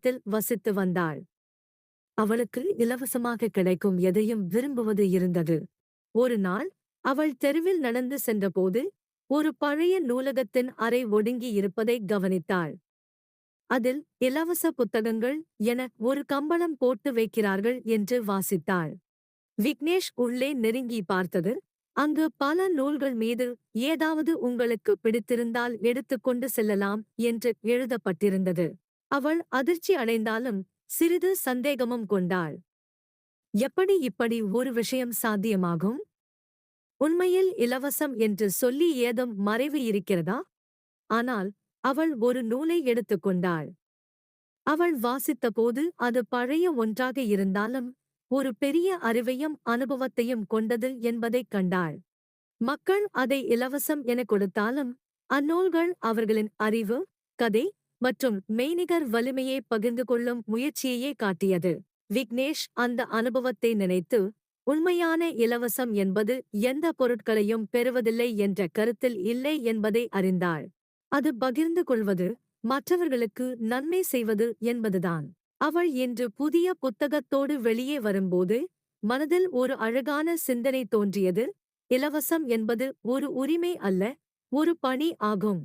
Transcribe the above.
நகரத்தில் வசித்து வந்தாள். அவளுக்கு இலவசமாக கிடைக்கும் எதையும் விரும்புவது இருந்தது. ஒரு நாள் அவள் தெருவில் நடந்து சென்றபோது ஒரு பழைய நூலகத்தின் அறை ஒடுங்கி இருப்பதை கவனித்தாள். அதில் இலவச புத்தகங்கள் என ஒரு கம்பளம் போட்டு வைக்கிறார்கள் என்று வாசித்தாள். விக்னேஷ் உள்ளே நெருங்கி பார்த்தது. அங்கு பல நூல்கள் மீது ஏதாவது உங்களுக்கு பிடித்திருந்தால் எடுத்துக்கொண்டு செல்லலாம் என்று எழுதப்பட்டிருந்தது. அவள் அதிர்ச்சி அடைந்தாலும் சிறிது சந்தேகமும் கொண்டாள். எப்படி இப்படி ஒரு விஷயம் சாத்தியமாகும்? உண்மையில் இலவசம் என்று சொல்லி ஏதும் மறைவு இருக்கிறதா? ஆனால் அவள் ஒரு நூலை எடுத்துக்கொண்டாள். அவள் வாசித்தபோது அது பழைய ஒன்றாக இருந்தாலும் ஒரு பெரிய அறிவையும் அனுபவத்தையும் கொண்டது என்பதைக் கண்டாள். மக்கள் அதை இலவசம் என கொடுத்தாலும் அந்நூல்கள் அவர்களின் அறிவு, கதை மற்றும் மெய்நிகர் வலிமையை பகிர்ந்து கொள்ளும் முயற்சியையே காட்டியது. விக்னேஷ் அந்த அனுபவத்தை நினைத்து, உண்மையான இலவசம் என்பது எந்த பொருட்களையும் பெறுவதில்லை என்ற கருத்தில் இல்லை என்பதை அறிந்தாள். அது பகிர்ந்து கொள்வது, மற்றவர்களுக்கு நன்மை செய்வது என்பதுதான். அவள் இன்று புதிய புத்தகத்தோடு வெளியே வரும்போது மனதில் ஒரு அழகான சிந்தனை தோன்றியது. இலவசம் என்பது ஒரு உரிமை அல்ல, ஒரு பணி ஆகும்.